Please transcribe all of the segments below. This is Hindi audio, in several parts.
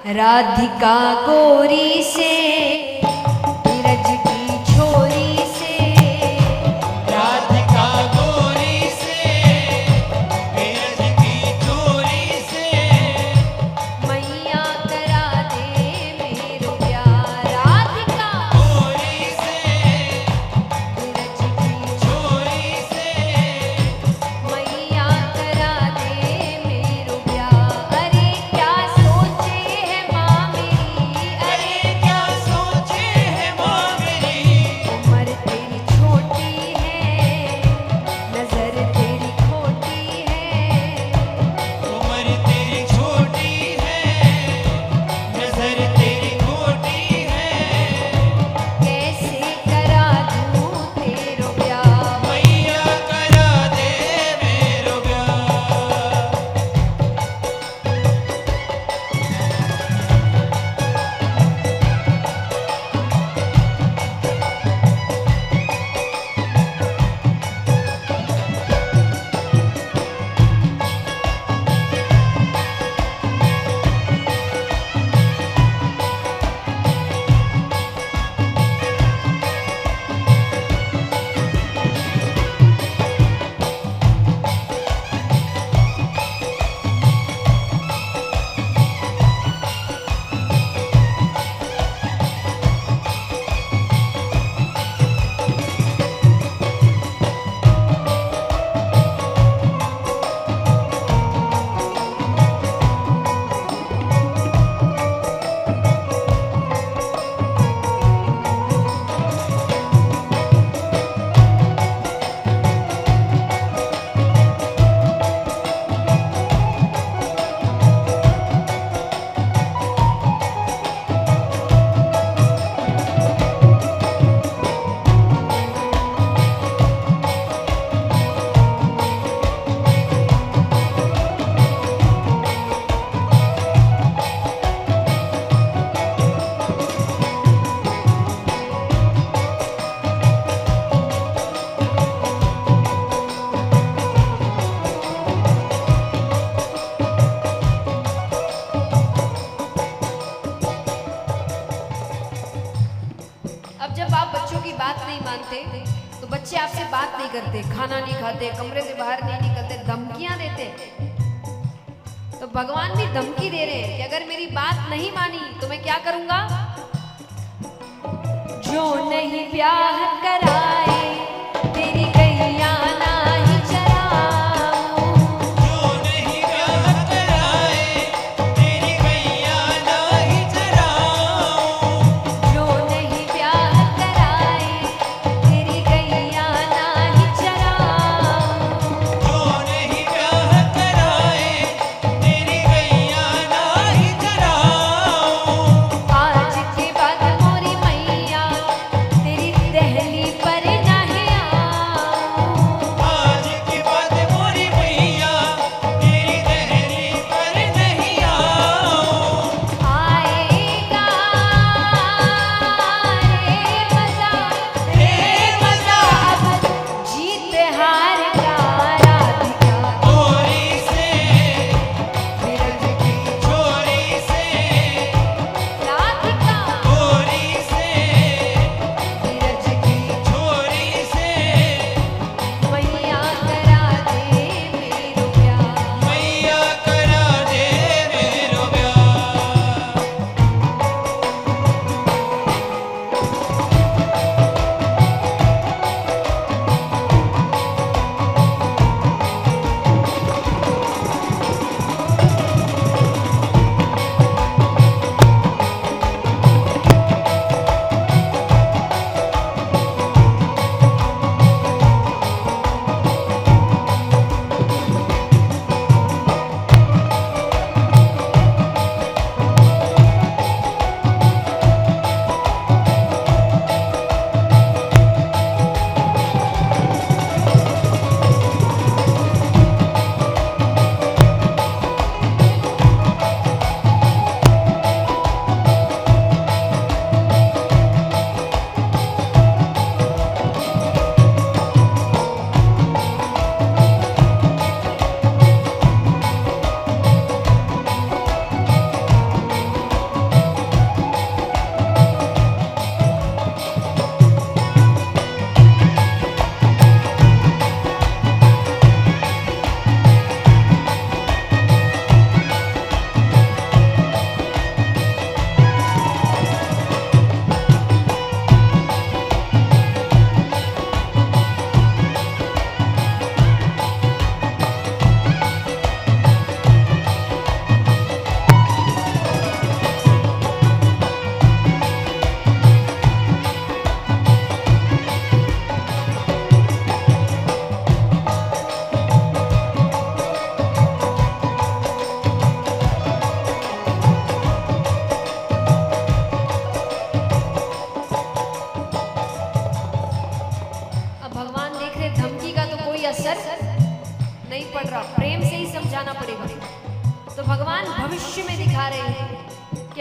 राधिका गोरी से ब्रज की छोरी से, राधिका गोरी से ब्रज की छोरी से, मैया करा दे मेरो प्यार। राधिका गोरी से ब्रज की छोरी से, मैया करा दे मेरो प्यार। अरे क्या सोचे है माँ मेरी, अरे क्या सोचे है माँ मेरी, उम्र तेरी छोटी है, नजर तेरी खोटी है, उम्र तेरी छोटी है, नजर तेरी खोटी है, कैसे करा दूँ तेरो प्यार। मैया करा दे मेरो ब्याह। अब जब आप बच्चों की बात नहीं मानते तो बच्चे आपसे बात नहीं करते, खाना नहीं खाते, कमरे से बाहर नहीं निकलते, धमकियां देते। तो भगवान भी धमकी दे रहे हैं कि अगर मेरी बात नहीं मानी तो मैं क्या करूंगा। जो नहीं ब्याह कराए तेरी गैया नाही चराऊं, जो नहीं ब्याह कराए तेरी गैया नाही चराऊं, जो नहीं ब्याह कराए तेरी गैया नाही चराऊं, जो नहीं ब्याह कराए तेरी गैया नाही चराऊं, आज के बाद मोरी मैया तेरी दहली पर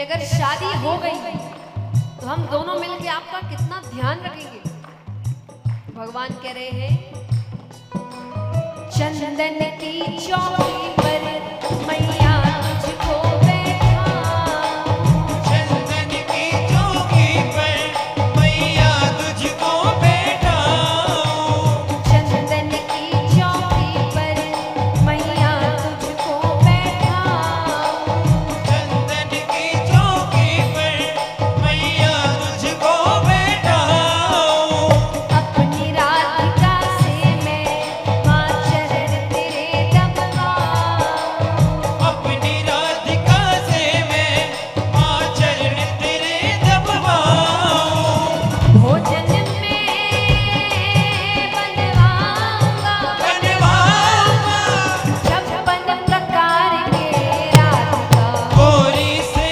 कि अगर शादी हो गई तो हम दोनों मिलके आपका कितना ध्यान रखेंगे। भगवान कह रहे हैं चंदन की चौकी पर मैया तुझको बैठा, चंदन की चौकी पर मैया तुझको बैठाऊं, चंदन की चौकी पर मैया तुझको बैठा, चंदन की चौकी पर मैया तुझको बैठाऊं, अपनी राधिका से मैं माँ चरण तेरे दबकाऊं, अपनी राधिका से मैं माँ चरण तेरे दबवाऊं, भोजन में बनवाऊंगा बनवाऊंगा छप्पन प्रकार के राधिका गोरी से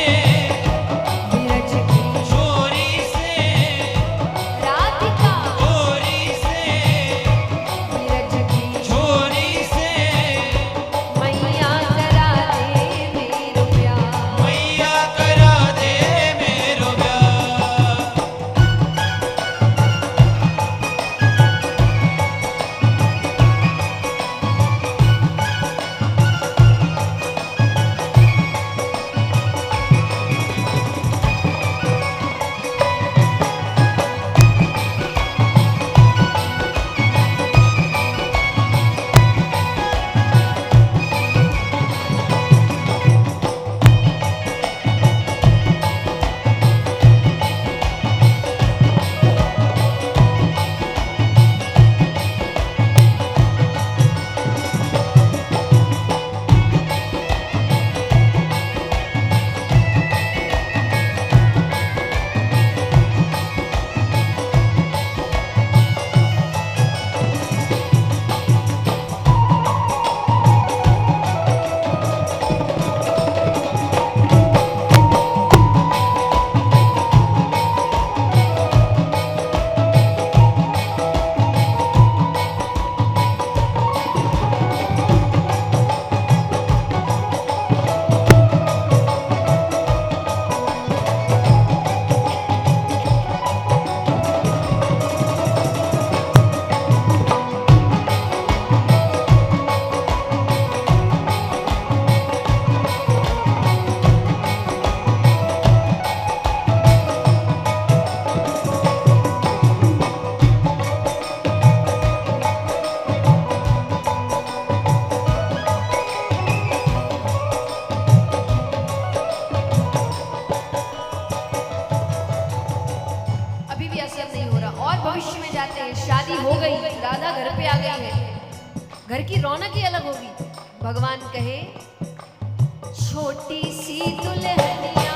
विरज की छोरी से राधिका गोरी से विरज की छोरी से मैया करा दे मेरो प्यार। मैया करा दे मेरो ब्याह। अभी भी असर नहीं हो रहा और भविष्य में जाते हैं शादी हो गई राधा घर पे आ गई है घर की रौनक ही अलग होगी। भगवान कहे छोटी सी दुल्हनिया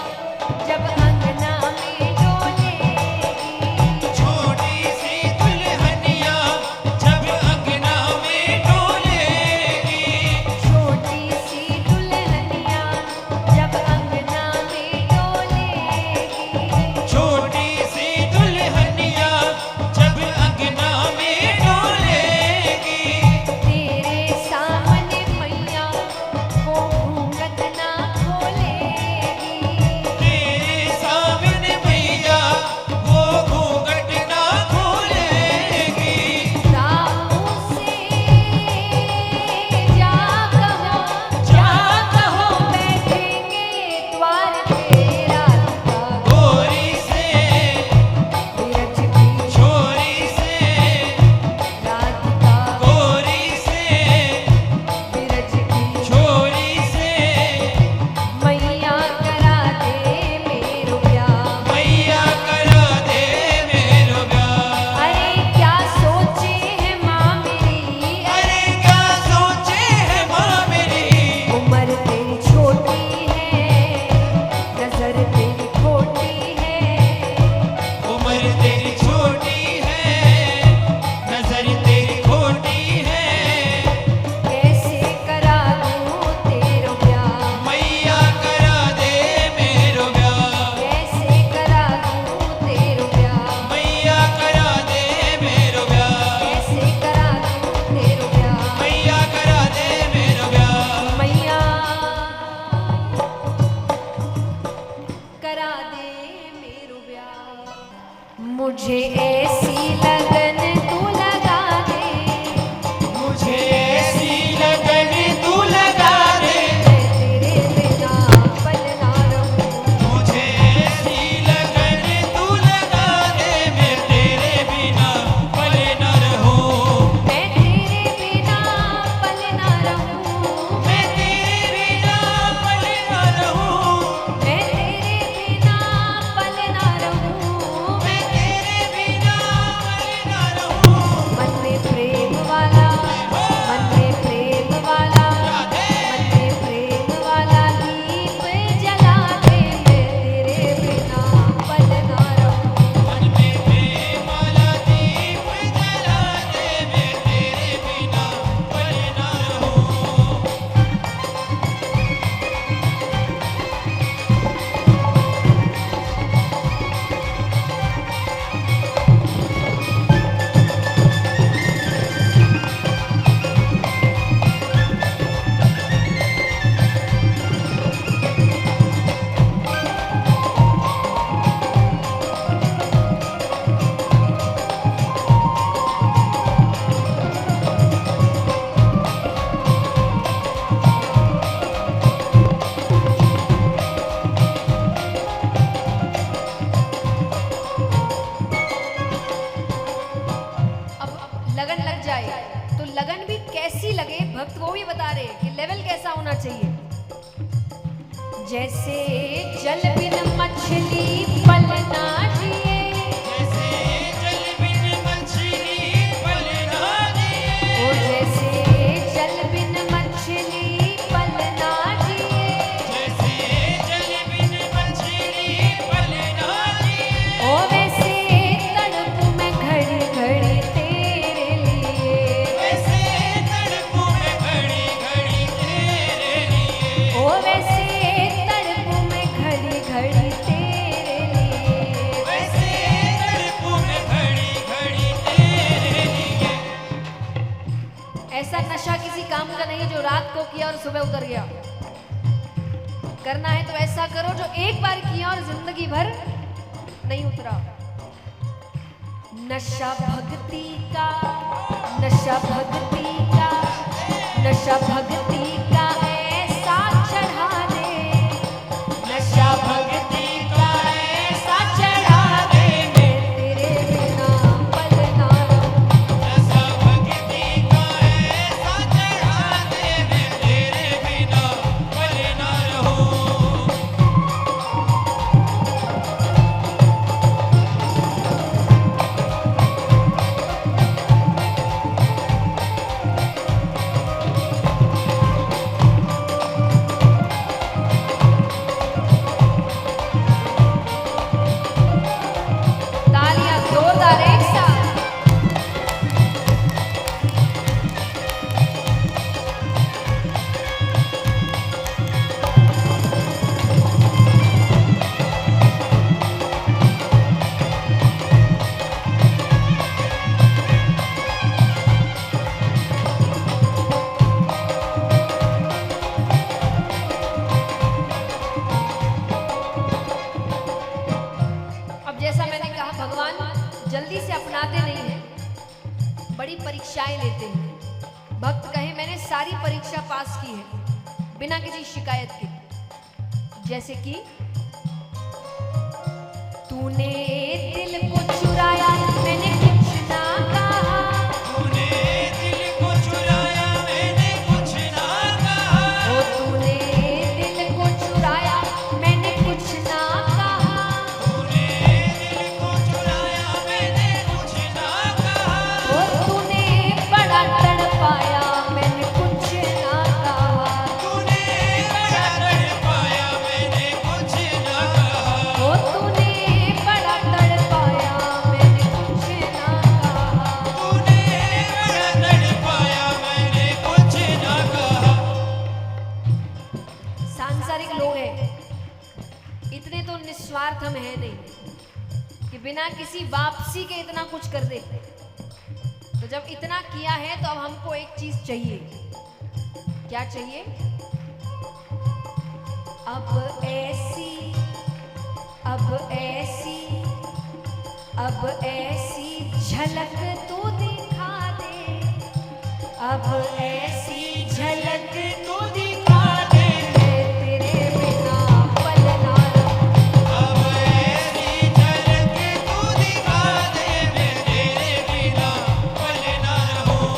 जब अंगना में डोलेगी, छोटी सी दुल्हनिया जब अंगना में डोलेगी, छोटी सी दुल्हनिया जब अंगना में डोलेगी, छोटी सी दुल्हनिया जब अंगना में डोलेगी, तेरे सामने मैया मुझे ऐसी लगन तू लगा दे, मुझे ऐसी लगन तू लगा दे, मैं तेरे बिना पल ना रहूं। मुझे ऐसी लगन तू लगा दे, मैं तेरे बिना पल न रहूं, मैं तेरे बिना पल ना रहूं, मैं तेरे बिना पल न रहूं, मैं तेरे बिना पल ना रहूं। मैं तेरे बिना पल न रहूं। मन में प्रेम वाला, मन में प्रेम वाला, मन में प्रेम वाला दीप जला दे, मैं तेरे बिना पल ना रहूं। मन में प्रेम वाला दीप जला दे, मैं तेरे बिना पल न रहूं। अब लगन लग जाए तो लगन भी कैसी लगे, भक्त वो भी बता रहे कि लेवल कैसा होना चाहिए। जैसे जल बिन मछली पल ना जिए, जैसे जल बिन मछली पल ना जिए, ओ जैसे जल बिन मछली पल ना जिए, जैसे जल बिन मछली पल ना जिए, ओ वैसे तड़पू मैं घड़ी घड़ी तेरे लिए, वैसे तड़पूं मैं घड़ी घड़ी तेरे लिए, ओ वैसे तड़पू मैं घड़ी घड़ी तेरे लिए। वैसे तड़पूं मैं घड़ी घड़ी तेरे लिए। ऐसा नशा किसी काम का नहीं जो रात को किया और सुबह उतर गया। करना है तो ऐसा करो जो एक बार किया और जिंदगी भर नहीं उतरा। नशा भक्ति का, नशा भक्ति का, नशा भक्ति का ऐसा चढ़ा दे, नशा भक्ति का ऐसा चढ़ा दे, मैं तेरे बिना पल ना रहूं। नशा भक्ति का ऐसा चढ़ा दे, मैं तेरे बिना पल न रहूं। तालियां जोरदार एक साथ। अब जैसा मैंने कहा, भगवान जल्दी से अपनाते नहीं हैं, बड़ी परीक्षाएं लेते हैं। भक्त कहे मैंने सारी परीक्षा पास की है बिना किसी शिकायत के। जैसे कि तूने दिल को चुराया मैंने कुछ ना कहा, तूने दिल को चुराया मैंने कुछ ना कहा, ओ तूने दिल को चुराया मैंने कुछ ना कहा, तूने दिल को चुराया मैंने कुछ ना कहा, ओ तूने बड़ा तड़पाया मैंने कुछ ना कहा, तूने बड़ा तड़पाया मैंने कुछ ना कहा, ओ तूने बड़ा तड़पाया मैंने कुछ ना कहा। तूने बड़ा तड़पाया मैंने कुछ ना कहा। सांसारिक लोग हैं, इतने तो निस्वार्थ हम है नहीं कि बिना किसी वापसी के इतना कुछ कर दे। तो जब इतना किया है तो अब हमको एक चीज चाहिए। क्या चाहिए? अब ऐसी, अब ऐसी, अब ऐसी झलक तू दिखा दे, अब ऐसी झलक तू दिखा दे, मैं तेरे बिना पल ना रहूं। अब ऐसी झलक तू दिखा दे, मैं तेरे बिना पल ना रहूं।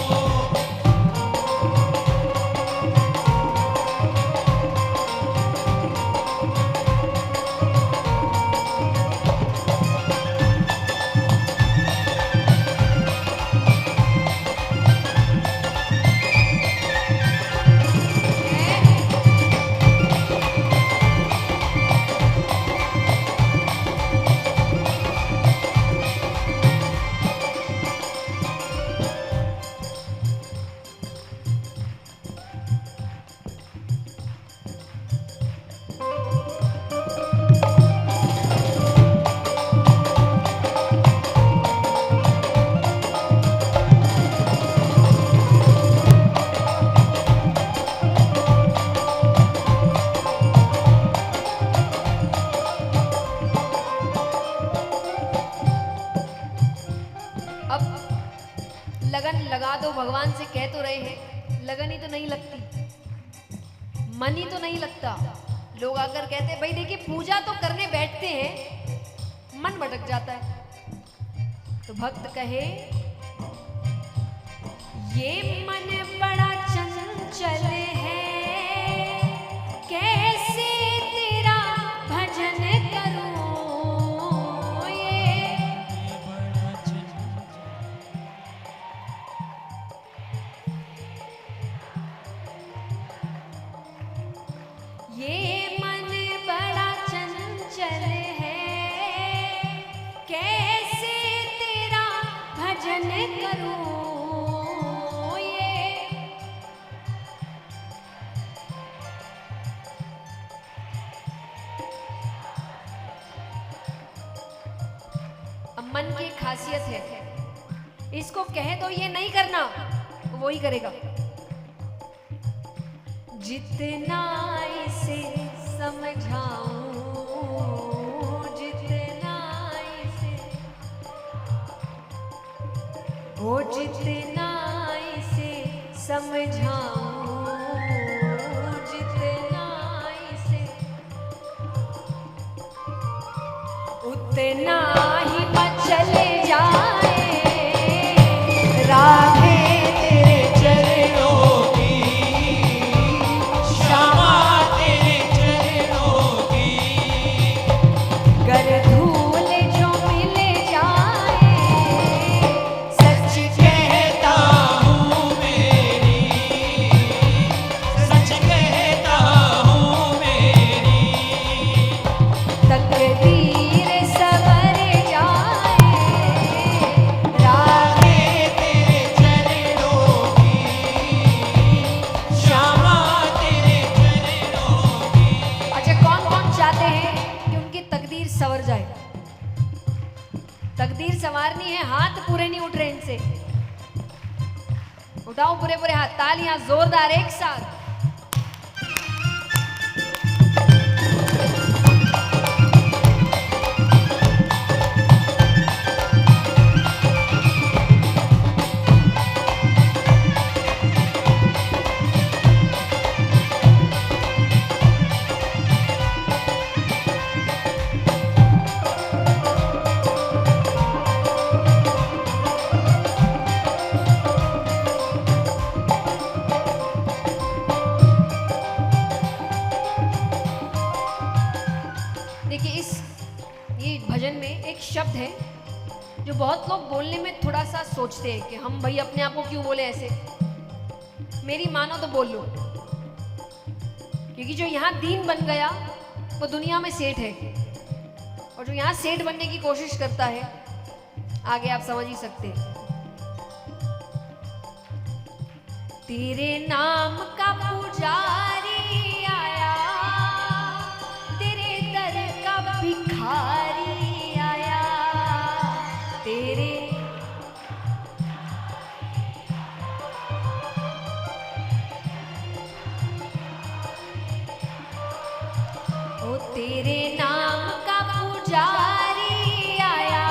अब लगन लगा दो, भगवान से कह तो रहे हैं, लगन ही तो नहीं लगती, मन ही तो नहीं लगता। लोग आकर कहते हैं भाई देखिए पूजा तो करने बैठते हैं, मन भटक जाता है। तो भक्त कहे ये मन बड़ा चंचल है, कैसे तेरा भजन करूं, ये बड़ा चंचल ये मन बड़ा चंचल है, कैसे तेरा भजन करूं, ये अब मन की एक खासियत है, इसको कहे तो ये नहीं करना, तो वो ही करेगा। जितना इसे समझाऊं, जितना इसे, वो जितना इसे समझाऊं, जितना इसे, उतना ही मचल जाए राधे तेरे चरणों की, श्यामा तेरे चरणों की। गर धूल जो मिल जाए, सच कहता हूँ मेरी, सच कहता हूँ मेरी। तकदीर सवर जाए राधे तेरे चरणों की, श्यामा तेरे चरणों की। अच्छा कौन कौन चाहते हैं कि उनकी तकदीर सवर जाए? तकदीर संवारनी है, हाथ पूरे नहीं उठ रहे इनसे, उठाओ पूरे पूरे हाथ, तालियां जोरदार एक साथ। देखिए ये भजन में एक शब्द है जो बहुत लोग बोलने में थोड़ा सा सोचते हैं कि हम भाई अपने आप को क्यों बोले ऐसे। मेरी मानो तो बोल लो, क्योंकि जो यहाँ दीन बन गया वो दुनिया में सेठ है, और जो यहाँ सेठ बनने की कोशिश करता है आगे आप समझ ही सकते हैं। तेरे नाम का पुजारी आया, तेरे दर का भिखारी आया, तेरे ओ तेरे नाम का पुजारी आया,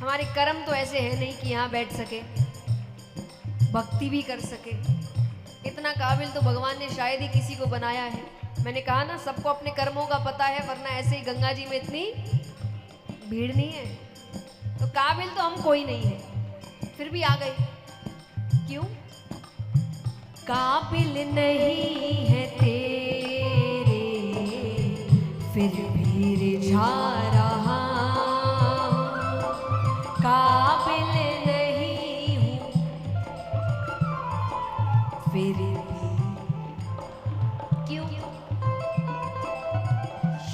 हमारे कर्म तो ऐसे हैं नहीं कि यहाँ बैठ सके, भक्ति भी कर सके। इतना काबिल तो भगवान ने शायद ही किसी को बनाया है। मैंने कहा ना, सबको अपने कर्मों का पता है, वरना ऐसे ही गंगा जी में इतनी भीड़ नहीं है। तो काबिल तो हम कोई नहीं है, फिर भी आ गए। क्यों? काबिल नहीं है तेरे, फिर भी रिझा रहा। काबिल नहीं हूँ फिर भी। क्यों?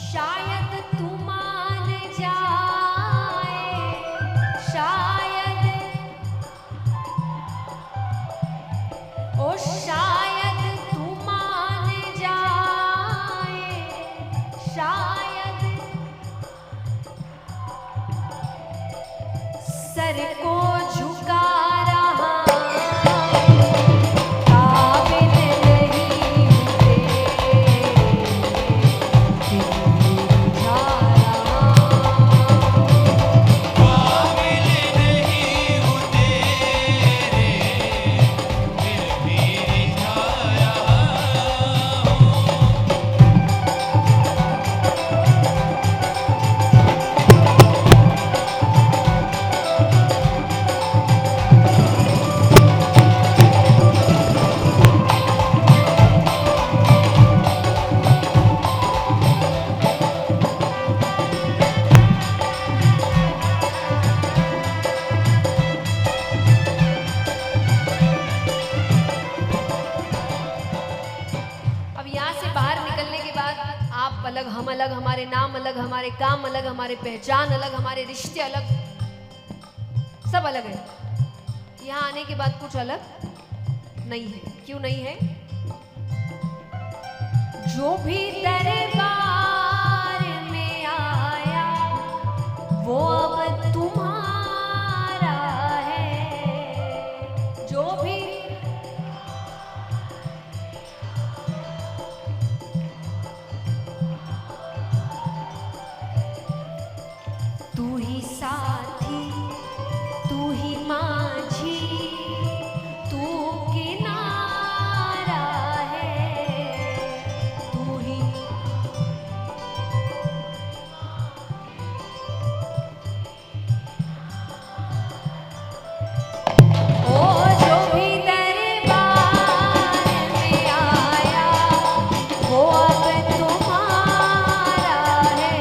शायद तू मान जाए, शायद, ओ शायद तू मान जाए, शायद सर को झुका रहा। काबिल नहीं हूँ तेरे, फिर भी रिझा रहा। काबिल नहीं हूँ तेरे, फिर भी रिझा रहा हूँ। अब यहाँ से बाहर निकलने के बाद आप अलग, हम अलग, हमारे नाम अलग, हमारे काम अलग, हमारे पहचान अलग, हमारे रिश्ते अलग, सब अलग है। यहाँ आने के बाद कुछ अलग नहीं है। क्यों नहीं है? जो भी दरबार में आया वो अब तुम्हारा है। जो भी तू ही साथी, तू ही माझी, तू किनारा है। तू ही ओ जो भी दरबार में आया वो अब तुम्हारा है।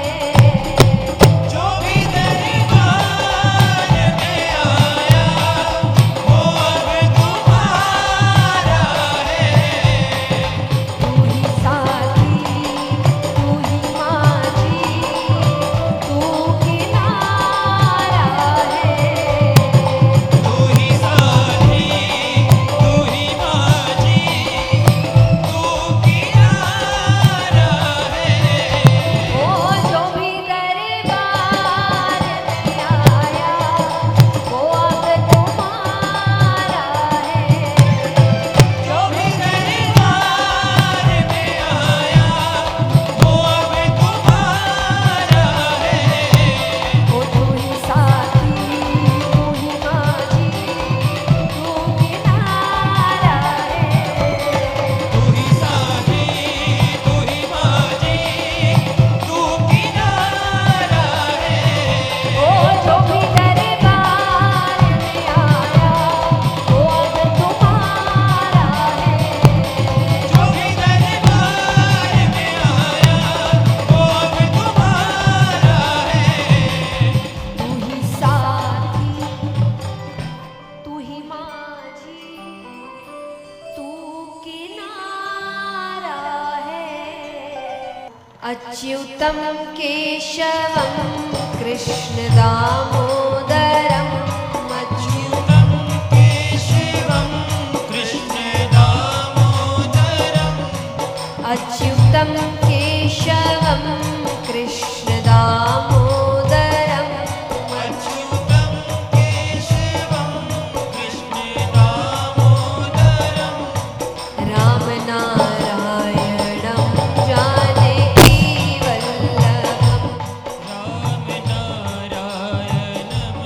जो भी दरबार में आया वो अब तुम्हारा है। तू ही साथी, तू ही माझी, तू किनारा है। तू ही साथी, तू ही माझी, तू किनारा है। ओ जो भी दरबार में आया वो अब तुम्हारा है। जो भी दरबार में आया वो अब तुम्हारा है। ओ तू ही साथी, तू ही माझी, तू किनारा है। तू ही साथी, तू ही माझी, तू किनारा है। ओ जो भी दरबार में आया वो अब तुम्हारा है। जो भी दरबार में आया वो अब तुम्हारा है। तू ही साथी, तू ही माझी, तू किनारा है। अच्युतम केशवम कृष्ण दामोदरम, अच्युतम केशवं कृष्ण दामोदरम् अच्युतम केशवम कृष्ण दामोदरम, अच्युतं केशवं कृष्ण दामोदरम् राम नारायणं जानकी वल्लभम। राम नारायणं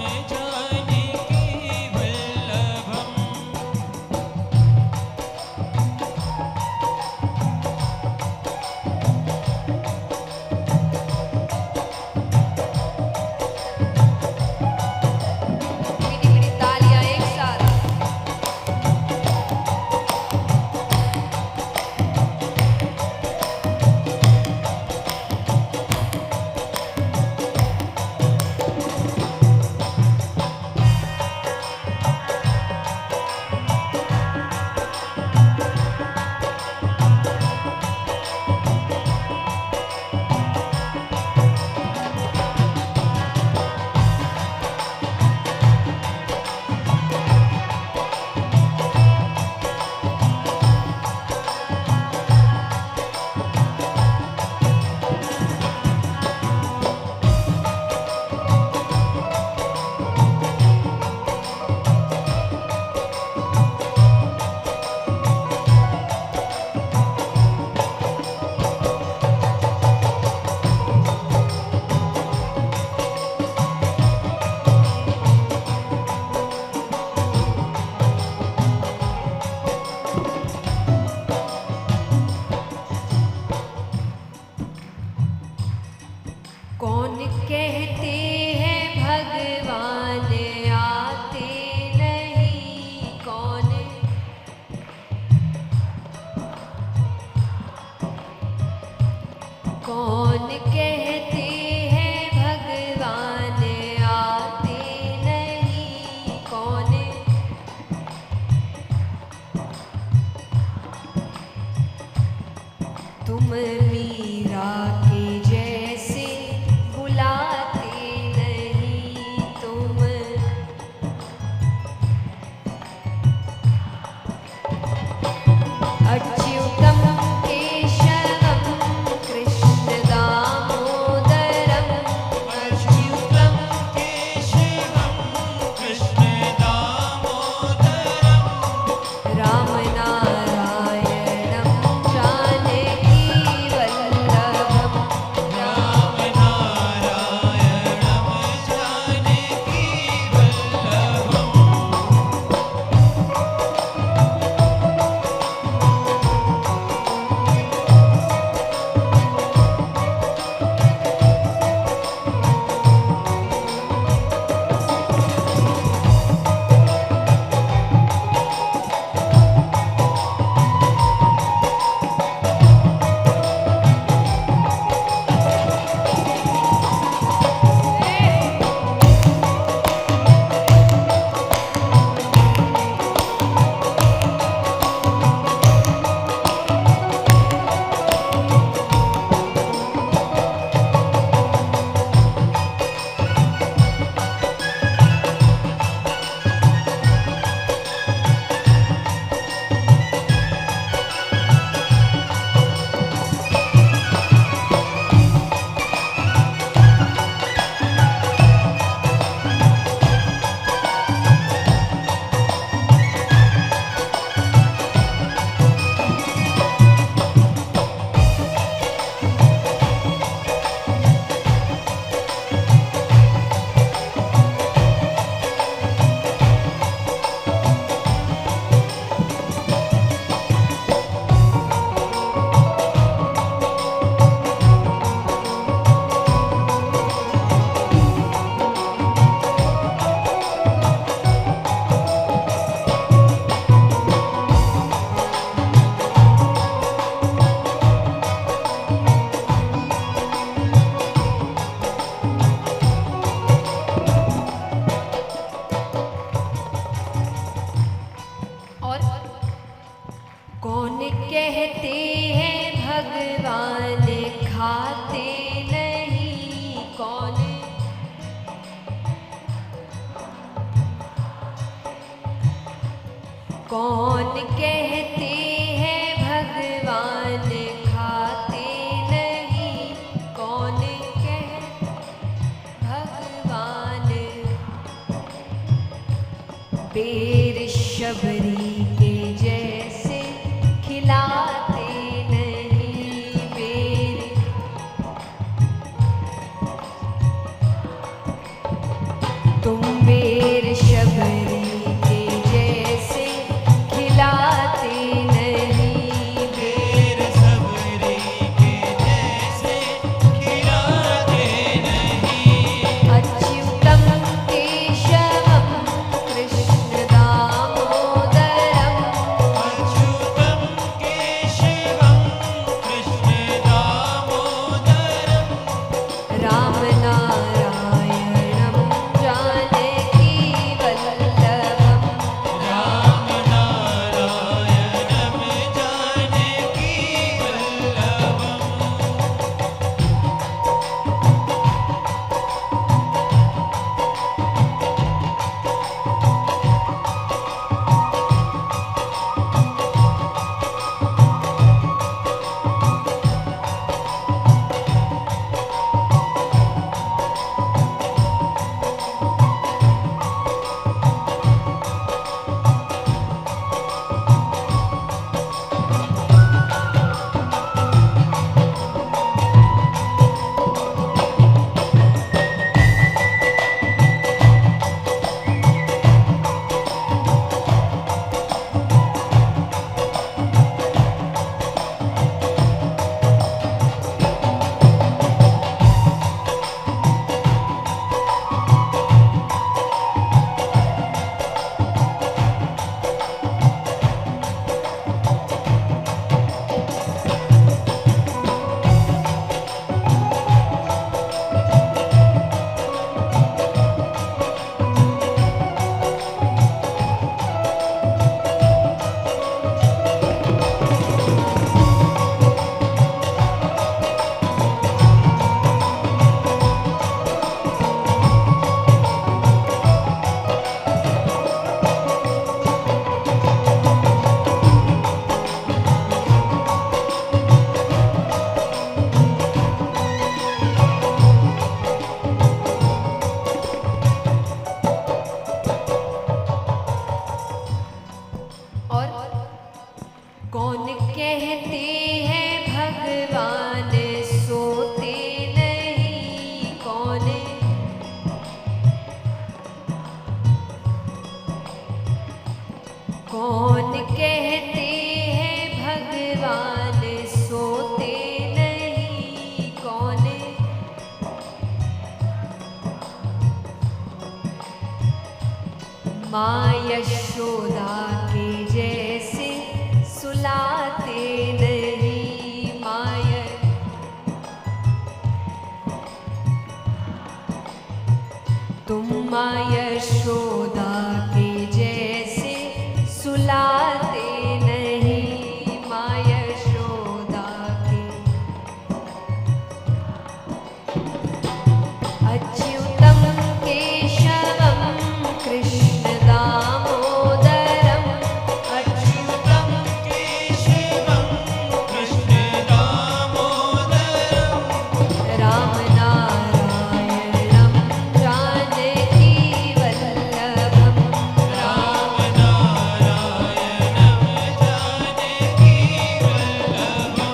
मीरा के जैसे बुलाते नहीं तुम। अच्युतम केशवम कृष्ण दामोदरम। अच्युतं केशवं कृष्ण दामोदरं राम नारायणं जानकी वल्लभम। राम नारायणं जानकी वल्लभम्। और कौन कहते हैं भगवान खाते नहीं। कौन कहते हैं भगवान खाते नहीं। कौन कह भगवान बेर शबरी के जैसे खिलाते नहीं। बेर तुम बेर शबरी के जैसे खिलाते नहीं। बेर सबरी के जैसे खिलाते नहीं। अच्युतम केशवम कृष्ण दामोदरम। अच्युतं केशवं कृष्ण दामोदरं राम नारायणं जानकी वल्लभम। माँ यशोदा के जैसे सुलाते नहीं माँ तुम माँ यशोदा के जैसे सुलाते नहीं माँ यशोदा के अच्युतम केशवम कृष्ण दामोदरम अच्युतं केशवं कृष्णदामोदरं राम नारायणं जानकी वल्लभम रामनारायणं जानकी वल्लभम्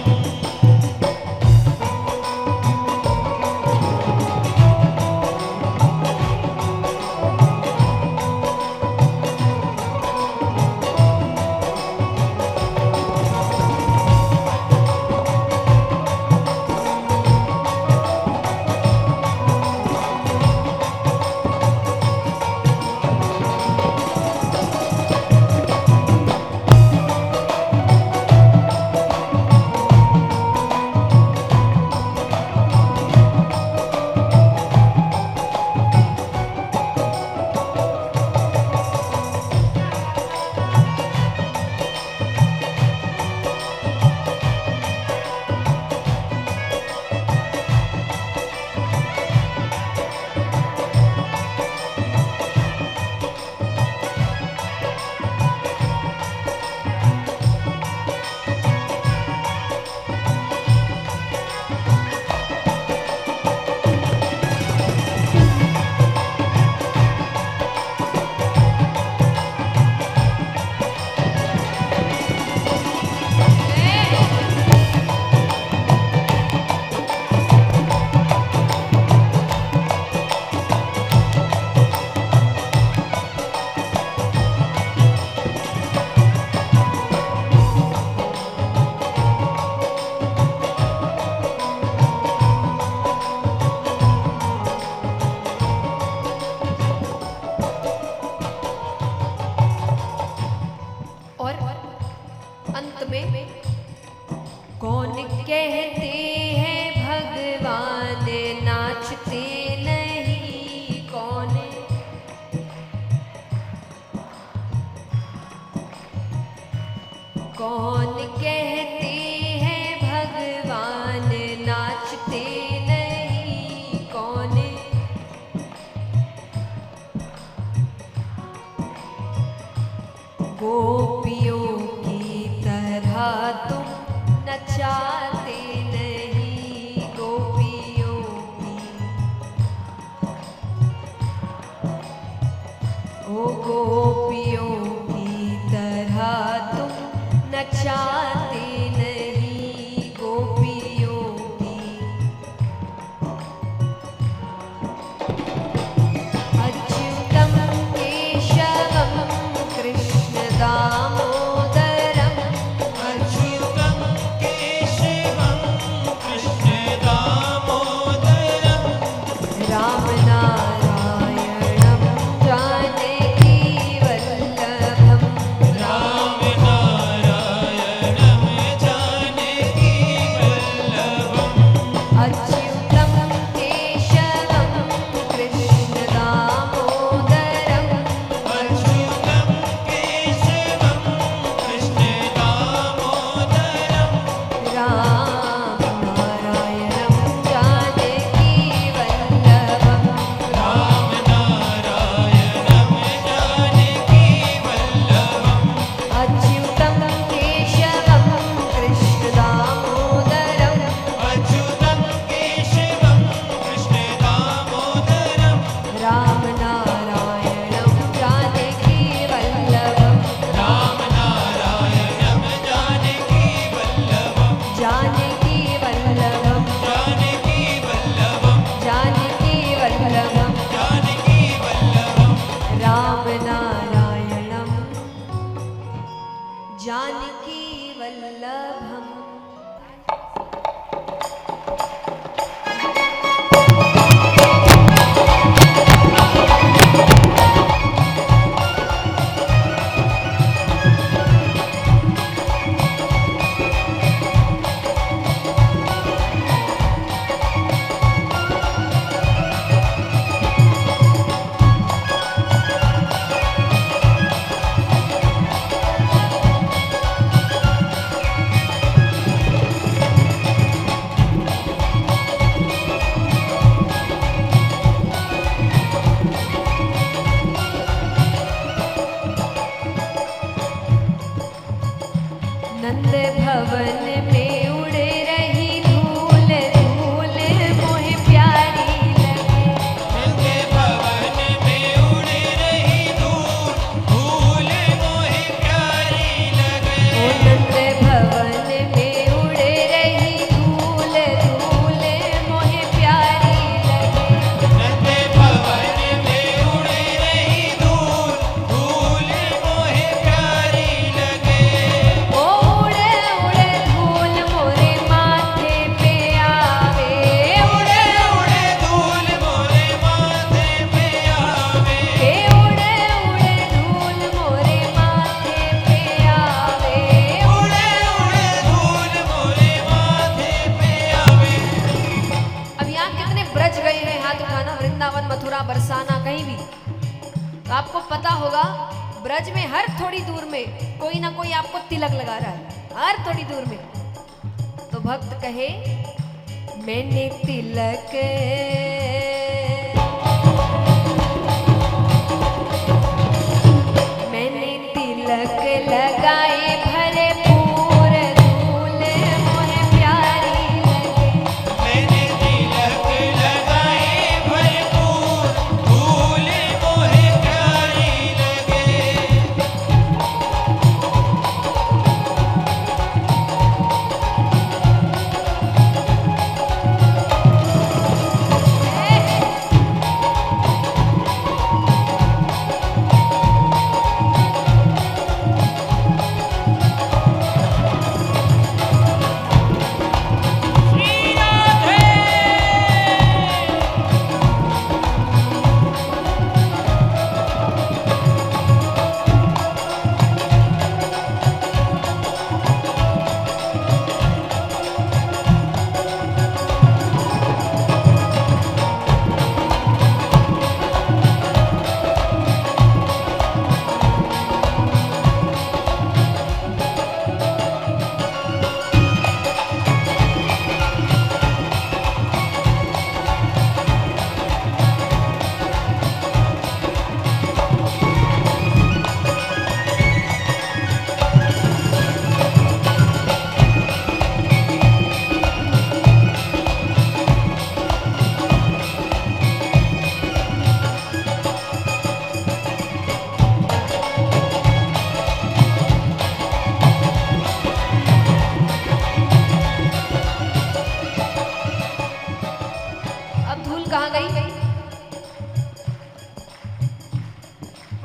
और अंत में कौन कहते हैं भगवान नाचते नहीं कौन कौन कहते हैं भगवान नाचते नहीं कौन गोपियों की तरह तुम नचाते नहीं गोपियों की ओ गोपियों की तरह तुम नचाते नहीं गोपियों की अच्युतम केशवम कृष्ण दामोदरम अच्युतं केशवं कृष्णदामोदरं राम नारायणं जानकी वल्लभम तो आपको पता होगा ब्रज में हर थोड़ी दूर में कोई ना कोई आपको तिलक लगा रहा है, हर थोड़ी दूर में। तो भक्त कहे मैंने तिलक लगाए भरे पूर धूल मोहे प्यारी लगे। मैंने तिलक लगाए भरपूर धूल मोहे प्यारी लगे। श्री राधे। अब धूल कहाँ गई?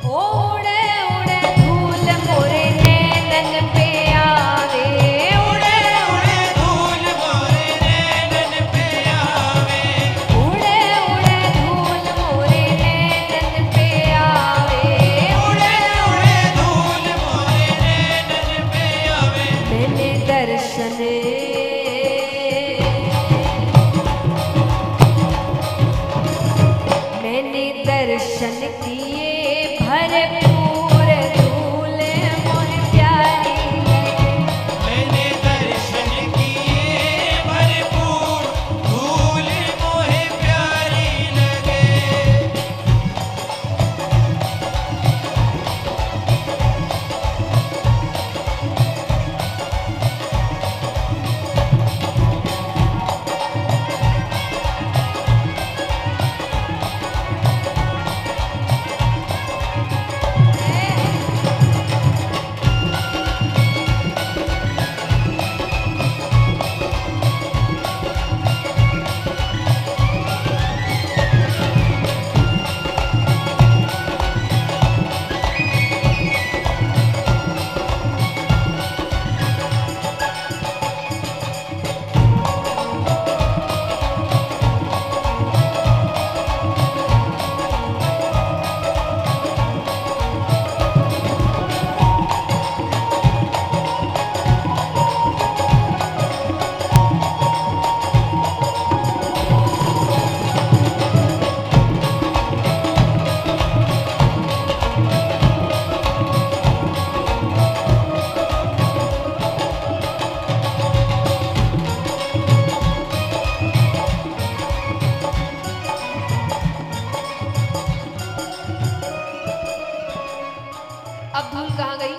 उड़े उड़े धूल मोरे नैनन पे आवे। उड़े उड़े धूल मोरे नैनन पे आवे। उड़े उड़े धूल मोरे नैनन पे आवे। उड़े उड़े धूल मोरे नैनन पे आवे। मैंने दर्शन मैंने दर्शन किए भरपूर धूल मोहे प्यारी लगे। मैंने दर्शन किए भरपूर धूल मोहे प्यारी लगे। अब धूल कहाँ गई?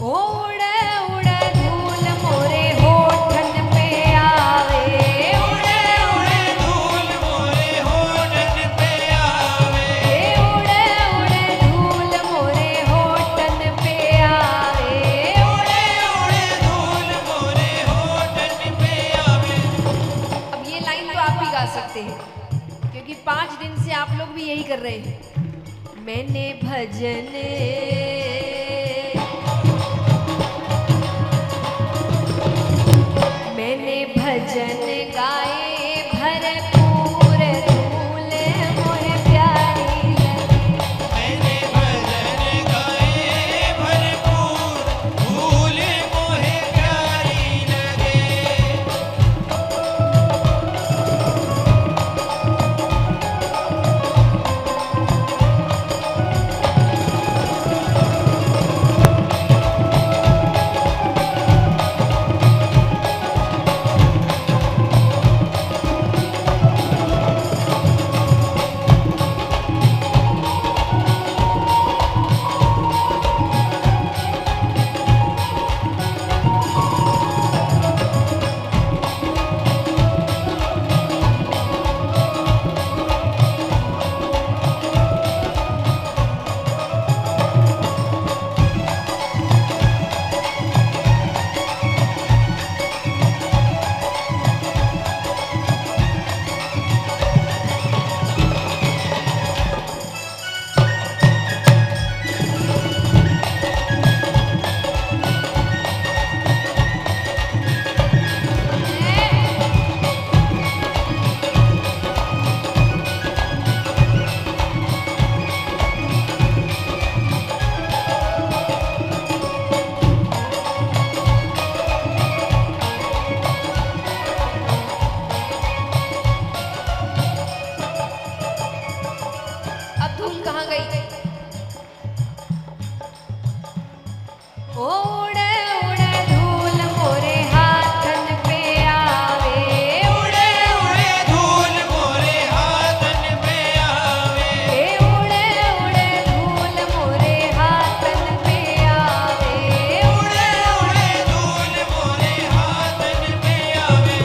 उड़े उड़े धूल मोरे होठन पे आवे। उड़े उड़े धूल मोरे होठन पे आवे। उड़े उड़े धूल मोरे होठन पे आवे। उड़े उड़े धूल मोरे होठन पे आवे। अब ये लाइन तो आप भी गा सकते हैं क्योंकि 5 दिन से आप लोग भी यही कर रहे हैं। मैंने भजन मैंने भजन गाए भरपूर धूल मोहे प्यारी लगे। मैंने भजन गाए भरपूर धूल मोहे प्यारी लगे। कहाँ गई? उड़े उड़े धूल मोरे हाथन पे आवे, उड़े उड़े धूल मोरे हाथन पे आवे, उड़े उड़े धूल मोरे हाथन पे आवे, उड़े उड़े धूल मोरे हाथन पे आवे।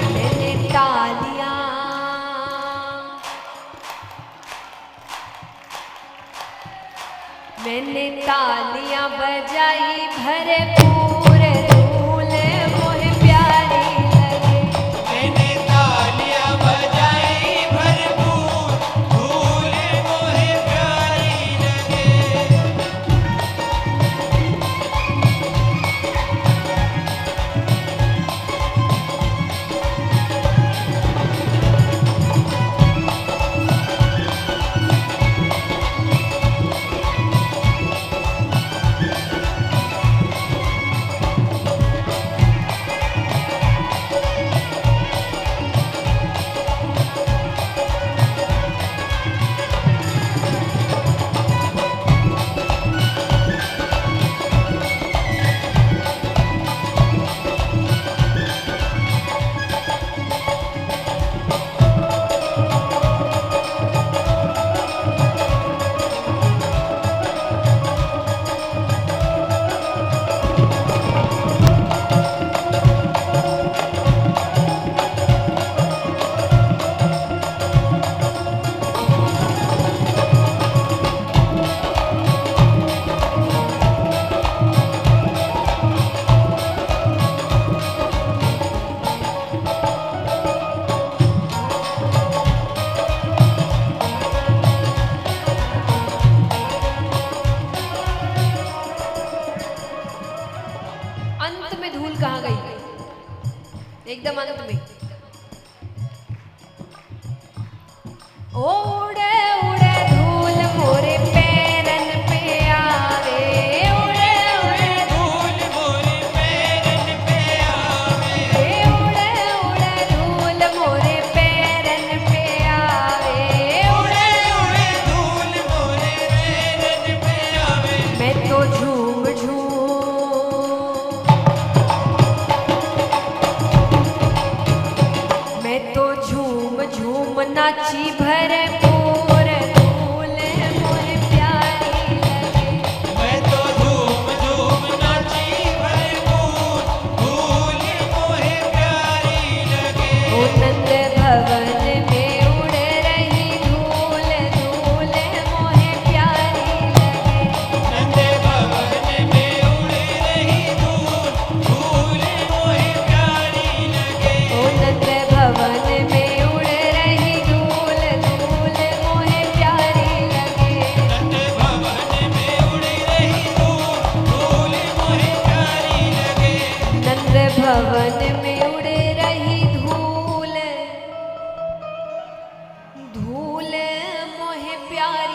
मैंने तालियां बजाई भरपूर, धूल मोहे प्यारी लगे। मैंने तालियां बजाई भरपूर, धूल मोहे प्यारी लगे। अंत में धूल कहाँ गई? एकदम अंत में उड़े उड़े धूल मोरे पैरन पे आवे, उड़े उड़े धूल मोरे पैरन पे आवे, उड़े उड़े धूल मोरे पैरन पे आवे, उड़े उड़े धूल मोरे पैरन पे आवे। मैं तो झूम झूम नाची भरपूर, धूल मोहे प्यारी लगे। मैं तो झूम झूम नाची भरपूर, धूल मोहे प्यारी लगे। ओ नंद भवन में उड़ रही धूल, धूल मोहे प्यारी लगे। नंद भवन में उड़ रही धूल, धूल मोहे प्यारी लगे। ओ नंद भवन में भवन में उड़ रही धूल, धूल मोहे प्यारी